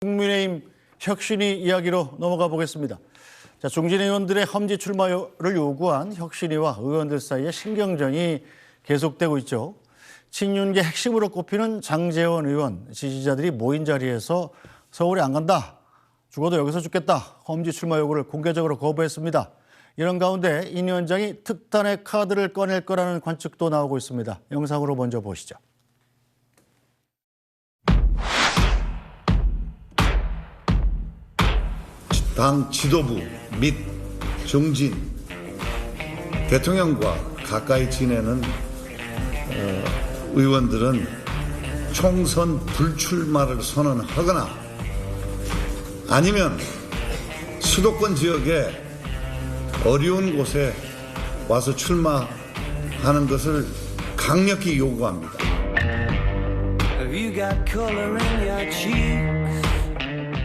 국민의힘 혁신위 이야기로 넘어가 보겠습니다. 자, 중진 의원들의 험지 출마를 요구한 혁신위와 의원들 사이의 신경전이 계속되고 있죠. 친윤계 핵심으로 꼽히는 장제원 의원 지지자들이 모인 자리에서 서울에 안 간다, 죽어도 여기서 죽겠다, 험지 출마 요구를 공개적으로 거부했습니다. 이런 가운데 인 위원장이 특단의 카드를 꺼낼 거라는 관측도 나오고 있습니다. 영상으로 먼저 보시죠. 당 지도부 및 중진, 대통령과 가까이 지내는 의원들은 총선 불출마를 선언하거나 아니면 수도권 지역에 어려운 곳에 와서 출마하는 것을 강력히 요구합니다.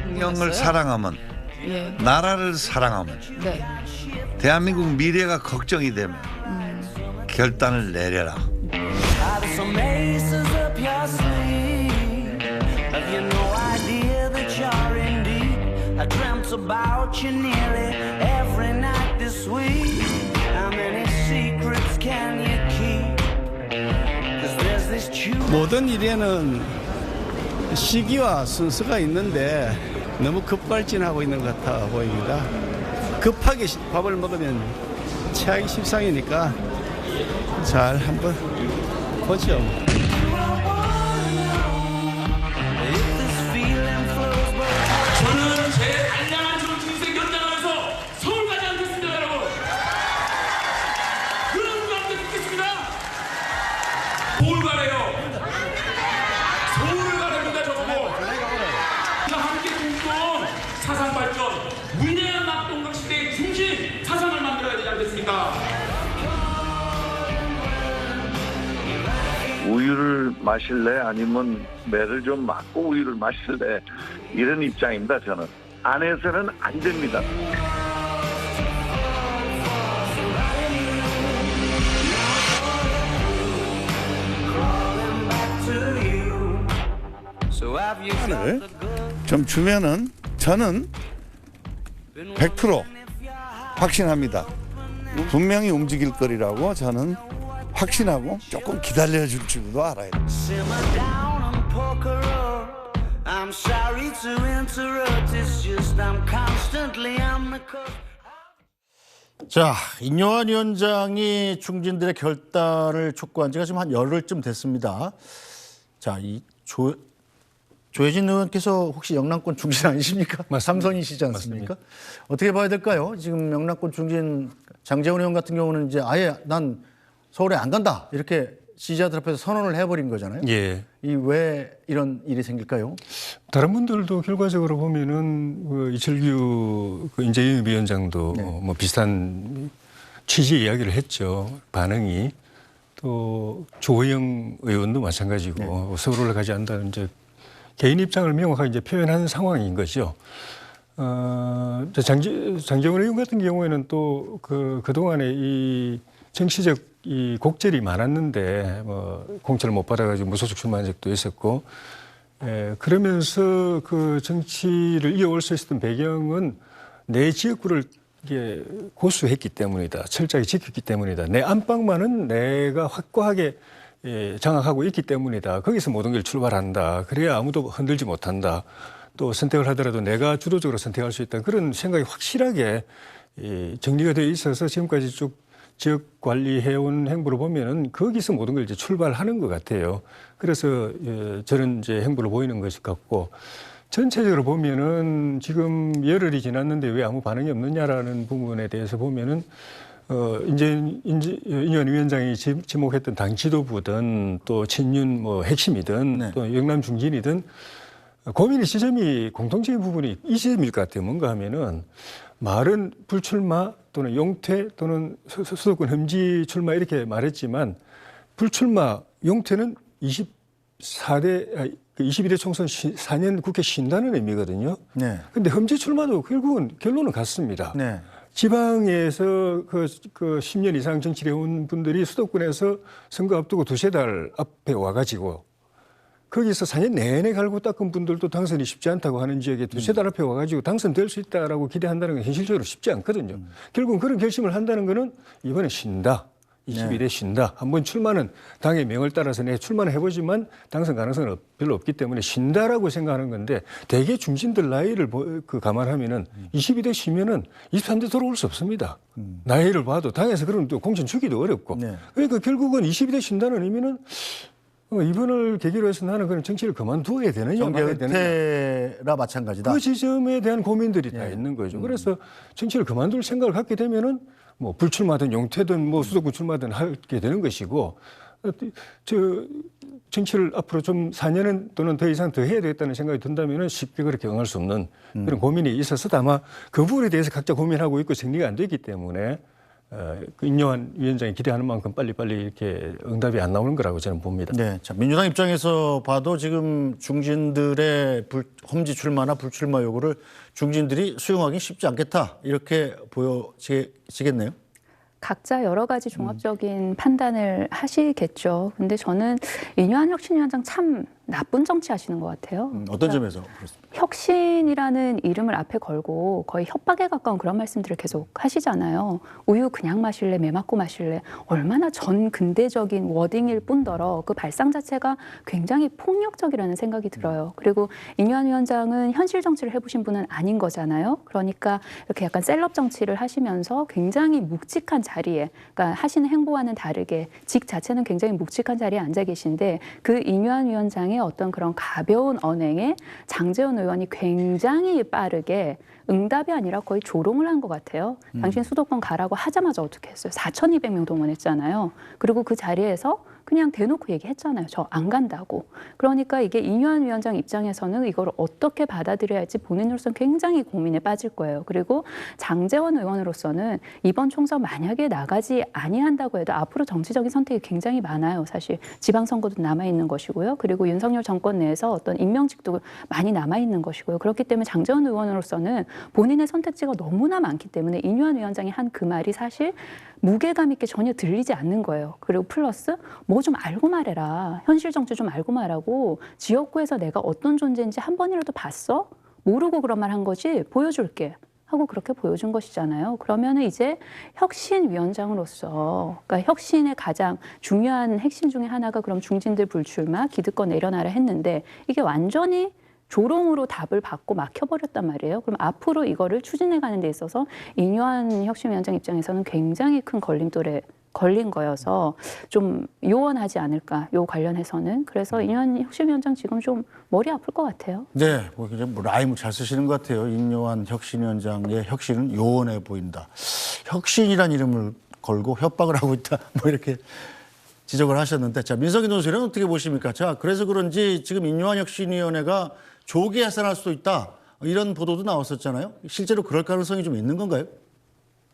대통령을 사랑하면, 나라를 사랑하면, 대한민국 미래가 걱정이 되면 결단을 내려라. 모든 일에는 시기와 순서가 있는데 너무 급발진하고 있는 것 같아 보입니다. 급하게 밥을 먹으면 체하기 십상이니까 잘 한번 보죠. 저는 제 단량한 정치인생 연장하면서 서울 가지 않겠습니다, 여러분. 그런 거 없게 듣겠습니다. 서울 가래요. 서울을 가랍니다, 저거. 함께 꿈꾼 사상 발전, 위대한 낙동강 시대의 중심 사상을 만들어야 되지 않겠습니까? 우유를 마실래 아니면 매를 좀 맞고 우유를 마실래 이런 입장입니다. 저는 안에서는 안 됩니다. 좀 주면은 저는 100% 확신합니다. 분명히 움직일 거리라고 저는 확신하고 조금 기다려줄 줄도 알아야 돼요. 자, 인요한 위원장이 중진들의 결단을 촉구한 지가 지금 한 열흘쯤 됐습니다. 자, 이 조혜진 의원께서 혹시 영남권 중진 아니십니까? 삼선이시지 않습니까? 맞습니다. 어떻게 봐야 될까요? 지금 영남권 중진 장제원 의원 같은 경우는 이제 아예 난 서울에 안 간다 이렇게 지지자들 앞에서 선언을 해버린 거잖아요. 예. 이 왜 이런 일이 생길까요? 다른 분들도 결과적으로 보면은 그 이철규 그 인재위원회 위원장도 뭐 비슷한 취지 이야기를 했죠. 반응이 또 조호영 의원도 마찬가지고 서울을 가지 않는다는 이제 개인 입장을 명확하게 이제 표현한 상황인 거죠. 장제원 의원 같은 경우에는 또 그동안에 이 정치적 이 곡절이 많았는데 뭐 공천을 못 받아가지고 무소속 출마한 적도 있었고, 그러면서 그 정치를 이어올 수 있었던 배경은 내 지역구를 이게 고수했기 때문이다, 철저하게 지켰기 때문이다, 내 안방만은 내가 확고하게 장악하고 있기 때문이다, 거기서 모든 걸 출발한다, 그래야 아무도 흔들지 못한다, 또 선택을 하더라도 내가 주도적으로 선택할 수 있다, 그런 생각이 확실하게 정리가 되어 있어서 지금까지 쭉 지역 관리해온 행보를 보면은 거기서 모든 걸 이제 출발하는 것 같아요. 그래서 저는 이제 행보를 보이는 것이 같고, 전체적으로 보면은 지금 열흘이 지났는데 왜 아무 반응이 없느냐라는 부분에 대해서 보면은 인요한 위원장이 지목했던 당 지도부든 또 친윤 뭐 핵심이든 또 영남 중진이든 고민의 지점이 공통적인 부분이 이 지점일 것 같아요. 뭔가 하면은 말은 불출마 또는 용퇴 또는 수도권 험지 출마 이렇게 말했지만 불출마 용퇴는 21대 총선 4년 국회 쉰다는 의미거든요. 그런데 험지 출마도 결국은 결론은 같습니다. 지방에서 그 10년 이상 정치를 해온 분들이 수도권에서 선거 앞두고 두세 달 앞에 와가지고 거기서 4년 내내 갈고 닦은 분들도 당선이 쉽지 않다고 하는 지역에 두세 달 앞에 와가지고 당선될 수 있다라고 기대한다는 건 현실적으로 쉽지 않거든요. 결국은 그런 결심을 한다는 거는 이번에 쉰다. 22대 쉰다. 한번 출마는 당의 명을 따라서 내 출마는 해보지만 당선 가능성은 별로 없기 때문에 쉰다라고 생각하는 건데 대개 중진들 나이를 감안하면은 22대 쉬면은 23대 돌아올 수 없습니다. 나이를 봐도 당에서 그런 또 공천 주기도 어렵고. 네. 그러니까 결국은 22대 쉰다는 의미는 이번을 계기로 해서 나는 그런 정치를 그만두어야 되느냐 말아야 되느냐. 정계은퇴라 마찬가지다. 그 지점에 대한 고민들이 다 있는 거죠. 그래서 정치를 그만둘 생각을 갖게 되면은 뭐 불출마든 용퇴든 뭐 수도권 출마든 하게 되는 것이고 정치를 앞으로 좀 4년 또는 더 이상 더 해야 되겠다는 생각이 든다면은 쉽게 그렇게 응할 수 없는 그런 고민이 있어서 아마 그 부분에 대해서 각자 고민하고 있고 정리가 안 됐기 때문에 그 인요한 위원장이 기대하는 만큼 빨리빨리 이렇게 응답이 안 나오는 거라고 저는 봅니다. 네, 자, 민주당 입장에서 봐도 지금 중진들의 험지 출마나 불출마 요구를 중진들이 수용하기 쉽지 않겠다 이렇게 보여지겠네요. 각자 여러 가지 종합적인 판단을 하시겠죠. 근데 저는 인요한 혁신위원장 참 나쁜 정치 하시는 것 같아요. 어떤 점에서 그렇습니까? 혁신이라는 이름을 앞에 걸고 거의 협박에 가까운 그런 말씀들을 계속 하시잖아요. 우유 그냥 마실래, 매 맞고 마실래. 얼마나 전 근대적인 워딩일 뿐더러 그 발상 자체가 굉장히 폭력적이라는 생각이 들어요. 그리고 인요한 위원장은 현실 정치를 해보신 분은 아닌 거잖아요. 그러니까 이렇게 약간 셀럽 정치를 하시면서 굉장히 묵직한 자리에, 그러니까 하시는 행보와는 다르게 직 자체는 굉장히 묵직한 자리에 앉아 계신데 그 인요한 위원장의 어떤 그런 가벼운 언행에 장제원 의원이 굉장히 빠르게 응답이 아니라 거의 조롱을 한 것 같아요. 당신 수도권 가라고 하자마자 어떻게 했어요? 4,200명 동원했잖아요. 그리고 그 자리에서 그냥 대놓고 얘기했잖아요. 저 안 간다고. 그러니까 이게 인요한 위원장 입장에서는 이걸 어떻게 받아들여야 할지 본인으로서는 굉장히 고민에 빠질 거예요. 그리고 장제원 의원으로서는 이번 총선 만약에 나가지 아니한다고 해도 앞으로 정치적인 선택이 굉장히 많아요. 사실 지방선거도 남아있는 것이고요. 그리고 윤석열 정권 내에서 어떤 임명직도 많이 남아있는 것이고요. 그렇기 때문에 장제원 의원으로서는 본인의 선택지가 너무나 많기 때문에 인요한 위원장이 한 그 말이 사실 무게감 있게 전혀 들리지 않는 거예요. 그리고 플러스 뭐 좀 알고 말해라. 현실 정치 좀 알고 말하고 지역구에서 내가 어떤 존재인지 한 번이라도 봤어? 모르고 그런 말 한 거지? 보여줄게. 하고 그렇게 보여준 것이잖아요. 그러면은 이제 혁신위원장으로서, 그러니까 혁신의 가장 중요한 핵심 중에 하나가 그럼 중진들 불출마, 기득권 내려놔라 했는데 이게 완전히 조롱으로 답을 받고 막혀버렸단 말이에요. 그럼 앞으로 이거를 추진해가는 데 있어서 인요한 혁신위원장 입장에서는 굉장히 큰 걸림돌에 걸린 거여서 좀 요원하지 않을까, 요 관련해서는. 그래서 인요한 혁신위원장 지금 좀 머리 아플 것 같아요. 네, 뭐 그냥 라임을 잘 쓰시는 것 같아요. 인요한 혁신위원장의 혁신은 요원해 보인다. 혁신이란 이름을 걸고 협박을 하고 있다. 뭐 이렇게 지적을 하셨는데, 자, 민석희 논술은 어떻게 보십니까? 자, 그래서 그런지 지금 인요한 혁신위원회가 조기 해산할 수도 있다. 이런 보도도 나왔었잖아요. 실제로 그럴 가능성이 좀 있는 건가요?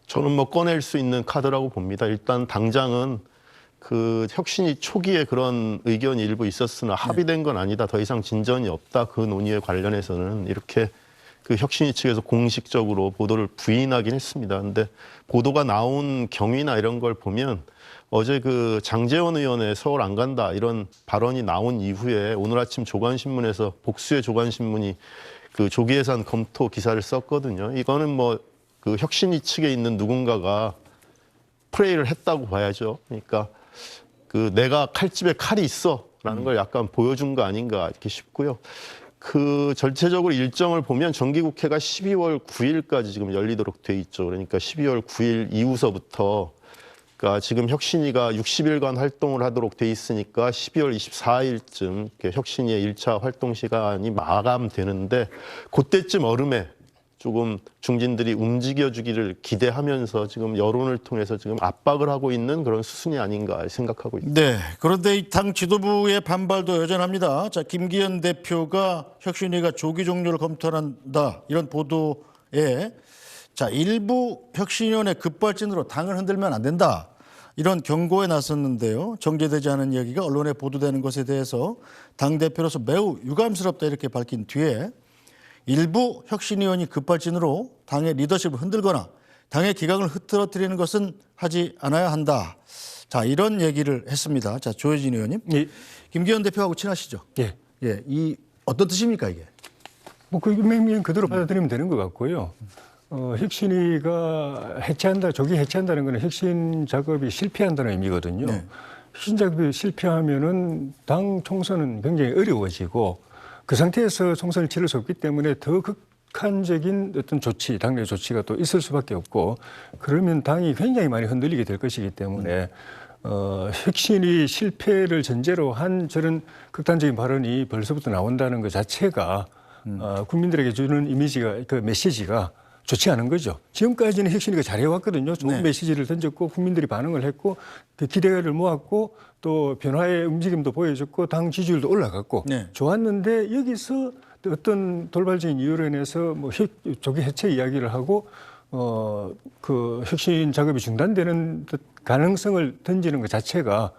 저는 뭐 꺼낼 수 있는 카드라고 봅니다. 일단 당장은 그 혁신이 초기에 그런 의견이 일부 있었으나 합의된 건 아니다. 더 이상 진전이 없다. 그 논의에 관련해서는 이렇게 그 혁신이 측에서 공식적으로 보도를 부인하긴 했습니다. 근데 보도가 나온 경위나 이런 걸 보면 어제 그 장제원 의원의 서울 안 간다 이런 발언이 나온 이후에 오늘 아침 조간신문에서 복수의 조간신문이 그 조기 예산 검토 기사를 썼거든요. 이거는 뭐 그 혁신위 측에 있는 누군가가 프레이를 했다고 봐야죠. 그러니까 그 내가 칼집에 칼이 있어라는 걸 약간 보여준 거 아닌가 이렇게 싶고요. 그 전체적으로 일정을 보면 정기국회가 12월 9일까지 지금 열리도록 돼 있죠. 그러니까 12월 9일 이후서부터 그러니까 지금 혁신위가 60일간 활동을 하도록 돼 있으니까 12월 24일쯤 혁신위의 1차 활동 시간이 마감되는데 그때쯤 얼음에 조금 중진들이 움직여주기를 기대하면서 지금 여론을 통해서 지금 압박을 하고 있는 그런 수순이 아닌가 생각하고 있습니다. 네. 그런데 이 당 지도부의 반발도 여전합니다. 자, 김기현 대표가 혁신위가 조기 종료를 검토한다. 이런 보도에 자, 일부 혁신위원회 급발진으로 당을 흔들면 안 된다. 이런 경고에 나섰는데요. 정제되지 않은 이야기가 언론에 보도되는 것에 대해서 당대표로서 매우 유감스럽다 이렇게 밝힌 뒤에 일부 혁신위원이 급발진으로 당의 리더십을 흔들거나 당의 기강을 흐트러뜨리는 것은 하지 않아야 한다. 자, 이런 얘기를 했습니다. 자, 조혜진 의원님. 예. 김기현 대표하고 친하시죠? 예. 예. 이 어떤 뜻입니까, 이게? 그 명령 그대로 받아들이면 되는 것 같고요. 혁신위가 해체한다, 조기 해체한다는 것은 혁신 작업이 실패한다는 의미거든요. 네. 혁신 작업이 실패하면은 당 총선은 굉장히 어려워지고 그 상태에서 총선을 치를 수 없기 때문에 더 극한적인 어떤 조치, 당내 조치가 또 있을 수밖에 없고 그러면 당이 굉장히 많이 흔들리게 될 것이기 때문에 혁신이 실패를 전제로 한 저런 극단적인 발언이 벌써부터 나온다는 것 자체가 국민들에게 주는 이미지가, 그 메시지가 좋지 않은 거죠. 지금까지는 혁신이가 잘해왔거든요. 좋은 네. 메시지를 던졌고 국민들이 반응을 했고 그 기대를 모았고 또 변화의 움직임도 보여줬고 당 지지율도 올라갔고 네. 좋았는데 여기서 어떤 돌발적인 이유로 인해서 뭐 조기 해체 이야기를 하고 그 혁신 작업이 중단되는 가능성을 던지는 것 자체가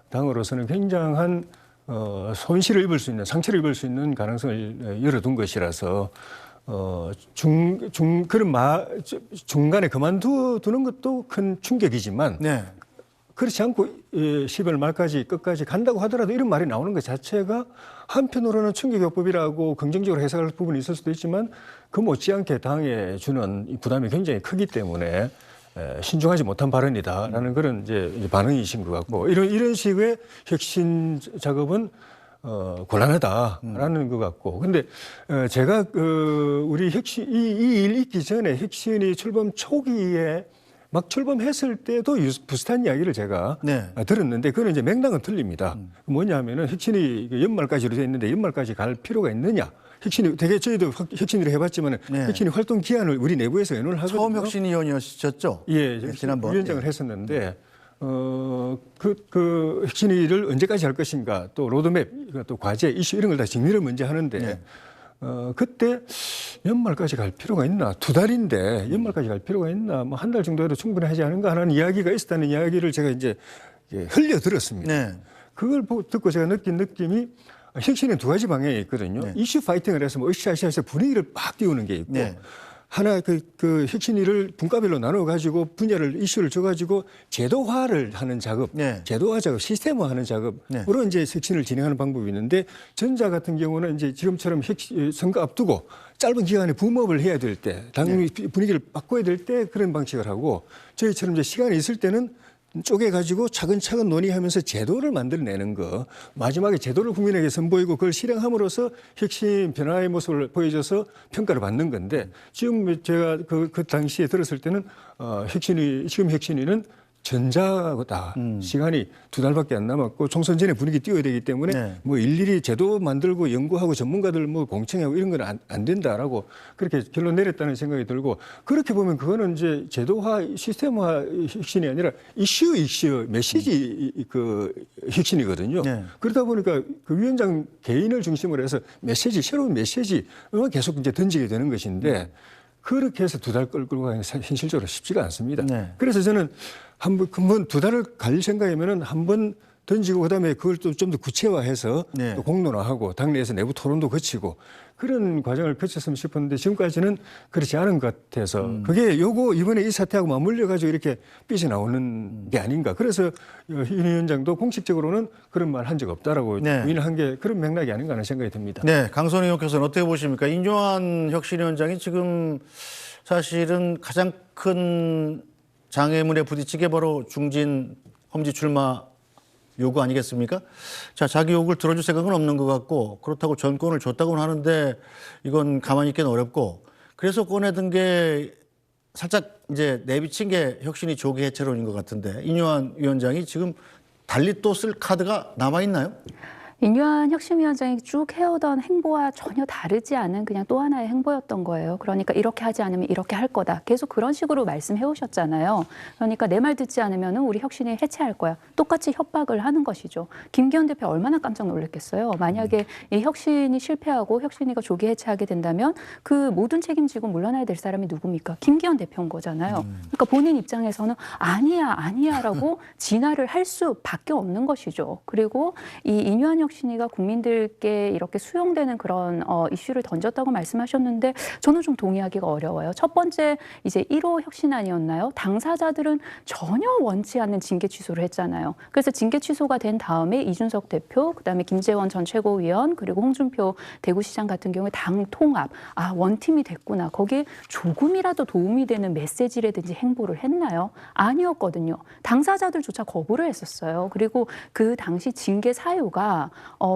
당으로서는 굉장한 손실을 입을 수 있는, 상처를 입을 수 있는 가능성을 열어둔 것이라서 중간에 그만두는 것도 큰 충격이지만 네. 그렇지 않고 12월 말까지 끝까지 간다고 하더라도 이런 말이 나오는 것 자체가 한편으로는 충격요법이라고 긍정적으로 해석할 부분이 있을 수도 있지만 그 못지않게 당에 주는 이 부담이 굉장히 크기 때문에 신중하지 못한 발언이다라는 그런 이제 반응이신 것 같고 이런 식의 혁신 작업은 곤란하다라는 것 같고 근데 제가 우리 혁신 이 일 있기 전에 혁신이 출범 초기에 막 출범했을 때도 비슷한 이야기를 제가 네. 들었는데 그건 이제 맥락은 틀립니다. 뭐냐면은 혁신이 연말까지로 돼 있는데 연말까지 갈 필요가 있느냐? 혁신이 되게 저희도 혁신을 해봤지만 네. 혁신이 활동 기한을 우리 내부에서 연호를 하거든요. 처음 혁신위원이셨죠? 예, 네, 지난번. 위원장을 했었는데 그 혁신위를 언제까지 할 것인가 또 로드맵 또 과제 이슈 이런 걸 다 정리를 먼저 하는데 네. 그때 연말까지 갈 필요가 있나? 2달인데 연말까지 갈 필요가 있나? 뭐 한 달 정도 해도 충분히 하지 않은가 하는 이야기가 있었다는 이야기를 제가 이제 흘려 들었습니다. 네. 그걸 듣고 제가 느낀 느낌이 혁신은 두 가지 방향이 있거든요. 네. 이슈 파이팅을 해서 뭐 으쌰으쌰해서 분위기를 막 띄우는 게 있고 네. 하나 그 혁신위를 분과별로 나눠 가지고 분야를 이슈를 줘 가지고 제도화를 하는 작업, 네. 제도화 작업, 시스템화하는 작업으로 이제 혁신을 진행하는 방법이 있는데 전자 같은 경우는 이제 지금처럼 선거 앞두고 짧은 기간에 붐업을 해야 될 때, 당연히 분위기를 바꿔야 될 때 그런 방식을 하고 저희처럼 이제 시간이 있을 때는 쪼개가지고 차근차근 논의하면서 제도를 만들어내는 거. 마지막에 제도를 국민에게 선보이고 그걸 실행함으로써 혁신 변화의 모습을 보여줘서 평가를 받는 건데 지금 제가 그 당시에 들었을 때는 지금 혁신위는 전자다. 시간이 2달밖에 안 남았고 총선 전에 분위기 띄워야 되기 때문에 네. 뭐 일일이 제도 만들고 연구하고 전문가들 뭐 공청하고 이런 건 안 된다라고 그렇게 결론 내렸다는 생각이 들고 그렇게 보면 그거는 이제 제도화 시스템화 혁신이 아니라 이슈 메시지 그 혁신이거든요. 네. 그러다 보니까 그 위원장 개인을 중심으로 해서 새로운 메시지를 계속 이제 던지게 되는 것인데 그렇게 해서 2달 끌고 가는 게 현실적으로 쉽지가 않습니다. 네. 그래서 저는 한번 2달을 갈 생각이면은 한번 던지고 그다음에 그걸 또 좀 더 구체화해서 네. 또 공론화하고 당내에서 내부 토론도 거치고 그런 과정을 거쳤으면 싶었는데 지금까지는 그렇지 않은 것 같아서 그게 이번에 이 사태하고 맞물려 가지고 이렇게 삐져나오는 게 아닌가. 그래서 윤 위원장도 공식적으로는 그런 말 한 적 없다라고 네. 부인한 게 그런 맥락이 아닌가 하는 생각이 듭니다. 네, 강선 의원께서는 어떻게 보십니까? 인요한 혁신위원장이 지금 사실은 가장 큰 장애물에 부딪히게 바로 중진 험지 출마 요구 아니겠습니까? 자, 자기 요구를 들어줄 생각은 없는 것 같고 그렇다고 전권을 줬다고는 하는데 이건 가만히 있기는 어렵고 그래서 꺼내든 게 살짝 이제 내비친 게 혁신이 조기 해체론인 것 같은데 인요한 위원장이 지금 달리 또 쓸 카드가 남아있나요? 인요한 혁신위원장이 쭉 해오던 행보와 전혀 다르지 않은 그냥 또 하나의 행보였던 거예요. 그러니까 이렇게 하지 않으면 이렇게 할 거다. 계속 그런 식으로 말씀해 오셨잖아요. 그러니까 내 말 듣지 않으면 우리 혁신이 해체할 거야. 똑같이 협박을 하는 것이죠. 김기현 대표 얼마나 깜짝 놀랐겠어요. 만약에 이 혁신이 실패하고 혁신이가 조기 해체하게 된다면 그 모든 책임지고 물러나야 될 사람이 누굽니까? 김기현 대표인 거잖아요. 그러니까 본인 입장에서는 아니야라고 진화를 할 수밖에 없는 것이죠. 그리고 이 인요한 혁신위가 국민들께 이렇게 수용되는 그런 이슈를 던졌다고 말씀하셨는데 저는 좀 동의하기가 어려워요. 첫 번째 이제 1호 혁신안이었나요? 당사자들은 전혀 원치 않는 징계 취소를 했잖아요. 그래서 징계 취소가 된 다음에 이준석 대표, 그다음에 김재원 전 최고위원, 그리고 홍준표 대구시장 같은 경우에 당 통합, 원팀이 됐구나. 거기에 조금이라도 도움이 되는 메시지라든지 행보를 했나요? 아니었거든요. 당사자들조차 거부를 했었어요. 그리고 그 당시 징계 사유가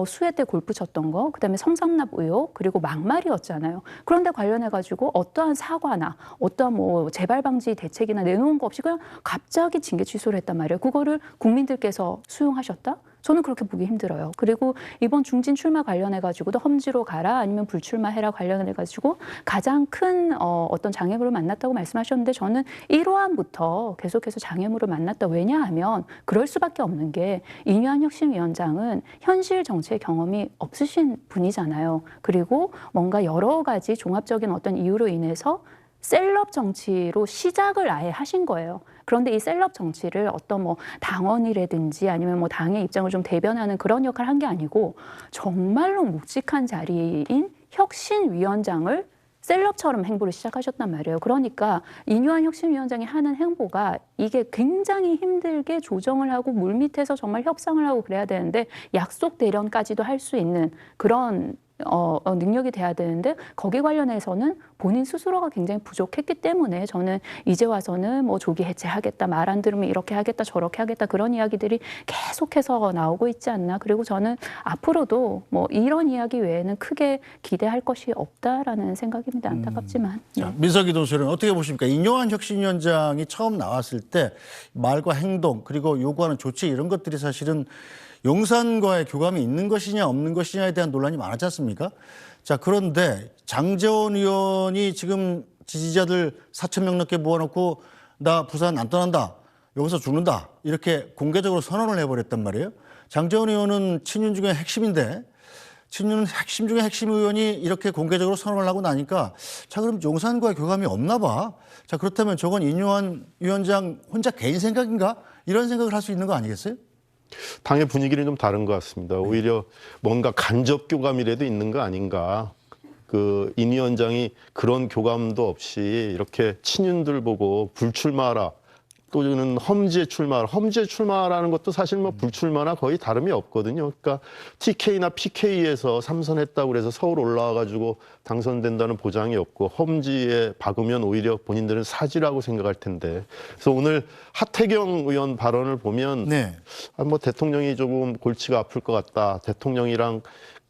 수해 때 골프 쳤던 거, 그다음에 성상납 의혹, 그리고 막말이었잖아요. 그런데 관련해가지고 어떠한 사과나 어떠한 뭐 재발 방지 대책이나 내놓은 거 없이 그냥 갑자기 징계 취소를 했단 말이에요. 그거를 국민들께서 수용하셨다? 저는 그렇게 보기 힘들어요. 그리고 이번 중진 출마 관련해가지고도 험지로 가라 아니면 불출마해라 관련해가지고 가장 큰 어떤 장애물을 만났다고 말씀하셨는데 저는 1호안부터 계속해서 장애물을 만났다. 왜냐하면 그럴 수밖에 없는 게 이뇨한 혁신위원장은 현실 정치의 경험이 없으신 분이잖아요. 그리고 뭔가 여러 가지 종합적인 어떤 이유로 인해서 셀럽 정치로 시작을 아예 하신 거예요. 그런데 이 셀럽 정치를 어떤 뭐 당원이라든지 아니면 뭐 당의 입장을 좀 대변하는 그런 역할을 한 게 아니고 정말로 묵직한 자리인 혁신위원장을 셀럽처럼 행보를 시작하셨단 말이에요. 그러니까 이뇨한 혁신위원장이 하는 행보가 이게 굉장히 힘들게 조정을 하고 물밑에서 정말 협상을 하고 그래야 되는데 약속 대련까지도 할 수 있는 그런 능력이 돼야 되는데 거기 관련해서는 본인 스스로가 굉장히 부족했기 때문에 저는 이제 와서는 뭐 조기 해체하겠다, 말 안 들으면 이렇게 하겠다, 저렇게 하겠다 그런 이야기들이 계속해서 나오고 있지 않나. 그리고 저는 앞으로도 뭐 이런 이야기 외에는 크게 기대할 것이 없다라는 생각입니다. 안타깝지만. 자, 민석이 도수는 어떻게 보십니까? 이뇨한 혁신위원장이 처음 나왔을 때 말과 행동 그리고 요구하는 조치 이런 것들이 사실은 용산과의 교감이 있는 것이냐 없는 것이냐에 대한 논란이 많았지 않습니까? 자, 그런데 장제원 의원이 지금 지지자들 4천 명 넘게 모아놓고 나 부산 안 떠난다. 여기서 죽는다. 이렇게 공개적으로 선언을 해버렸단 말이에요. 장제원 의원은 친윤 중에 핵심인데 친윤 핵심 중에 핵심 의원이 이렇게 공개적으로 선언을 하고 나니까 자, 그럼 용산과의 교감이 없나 봐. 자, 그렇다면 저건 이뇨한 위원장 혼자 개인 생각인가? 이런 생각을 할 수 있는 거 아니겠어요? 당의 분위기는 좀 다른 것 같습니다. 오히려 뭔가 간접 교감이라도 있는 거 아닌가. 인 위원장이 그런 교감도 없이 이렇게 친윤들 보고 불출마하라. 또는 험지에 출마하라. 험지에 출마라는 것도 사실 뭐 불출마나 거의 다름이 없거든요. 그러니까 TK나 PK에서 3선했다고 그래서 서울 올라와가지고 당선된다는 보장이 없고 험지에 박으면 오히려 본인들은 사지라고 생각할 텐데. 그래서 오늘 하태경 의원 발언을 보면 네. 뭐 대통령이 조금 골치가 아플 것 같다. 대통령이랑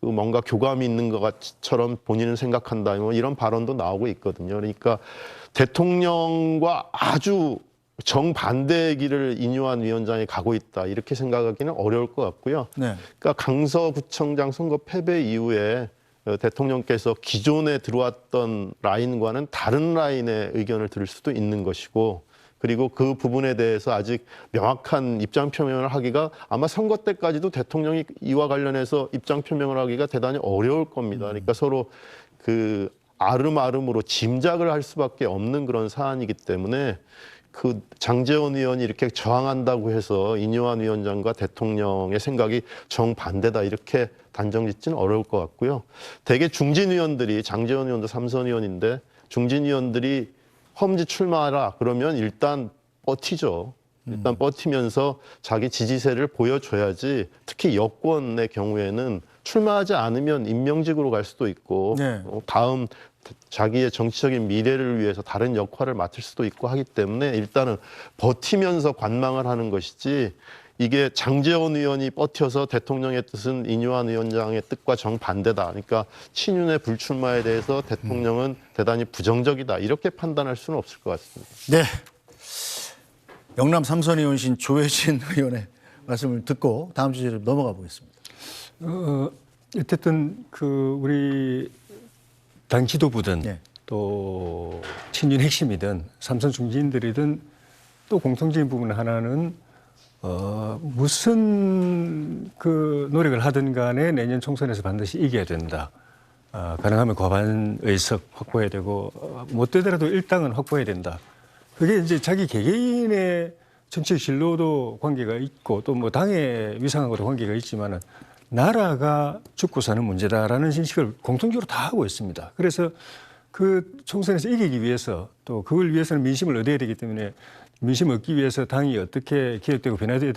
뭔가 교감이 있는 것처럼 본인은 생각한다. 뭐 이런 발언도 나오고 있거든요. 그러니까 대통령과 아주 정반대의 길을 이뇨한 위원장이 가고 있다. 이렇게 생각하기는 어려울 것 같고요. 네. 그러니까 강서구청장 선거 패배 이후에 대통령께서 기존에 들어왔던 라인과는 다른 라인의 의견을 들을 수도 있는 것이고 그리고 그 부분에 대해서 아직 명확한 입장 표명을 하기가 아마 선거 때까지도 대통령이 이와 관련해서 입장 표명을 하기가 대단히 어려울 겁니다. 그러니까 서로 아름아름으로 짐작을 할 수밖에 없는 그런 사안이기 때문에 장제원 의원이 이렇게 저항한다고 해서 이뇨한 위원장과 대통령의 생각이 정반대다 이렇게 단정짓지는 어려울 것 같고요. 대개 중진 의원들이 장제원 의원도 3선 의원인데 중진 의원들이 험지 출마하라 그러면 일단 버티죠. 일단 버티면서 자기 지지세를 보여줘야지 특히 여권의 경우에는 출마하지 않으면 임명직으로 갈 수도 있고 네. 다음 자기의 정치적인 미래를 위해서 다른 역할을 맡을 수도 있고 하기 때문에 일단은 버티면서 관망을 하는 것이지 이게 장제원 의원이 버텨서 대통령의 뜻은 이뇨한 위원장의 뜻과 정반대다. 그러니까 친윤의 불출마에 대해서 대통령은 대단히 부정적이다. 이렇게 판단할 수는 없을 것 같습니다. 네. 영남 3선 의원신 조혜진 의원의 말씀을 듣고 다음 주제로 넘어가 보겠습니다. 어쨌든 우리 당 지도부든 네. 또 친윤 핵심이든 삼선 중진들이든 또 공통적인 부분 하나는 무슨 노력을 하든 간에 내년 총선에서 반드시 이겨야 된다. 가능하면 과반 의석 확보해야 되고 못 되더라도 일당은 확보해야 된다. 그게 이제 자기 개개인의 정치적 진로도 관계가 있고 또 뭐 당의 위상하고도 관계가 있지만은 나라가 죽고 사는 문제다라는 인식을 공통적으로 다 하고 있습니다. 그래서 그 총선에서 이기기 위해서 또 그걸 위해서는 민심을 얻어야 되기 때문에 민심을 얻기 위해서 당이 어떻게 개혁되고 변화돼야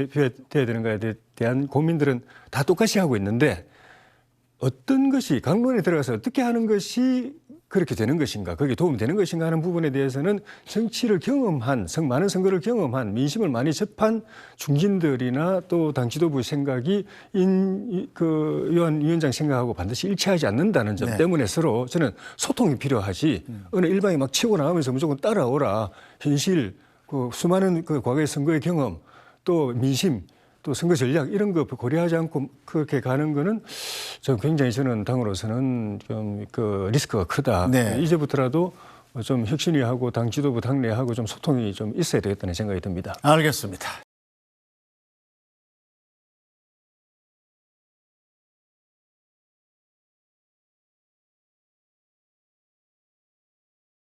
되는가에 대한 고민들은 다 똑같이 하고 있는데 어떤 것이 강론에 들어가서 어떻게 하는 것이 그렇게 되는 것인가, 거기에 도움이 되는 것인가 하는 부분에 대해서는 정치를 경험한, 많은 선거를 경험한, 민심을 많이 접한 중진들이나 또 당 지도부 생각이 요한 위원장 생각하고 반드시 일치하지 않는다는 점 네. 때문에 서로 저는 소통이 필요하지 어느 일방이 막 치고 나가면서 무조건 따라오라. 현실, 그 수많은 그 과거의 선거의 경험, 또 민심, 또 선거 전략 이런 거 고려하지 않고 그렇게 가는 거는 굉장히 저는 당으로서는 좀 그 리스크가 크다. 네. 이제부터라도 좀 혁신위하고 당 지도부 당내하고 좀 소통이 좀 있어야 되겠다는 생각이 듭니다. 알겠습니다.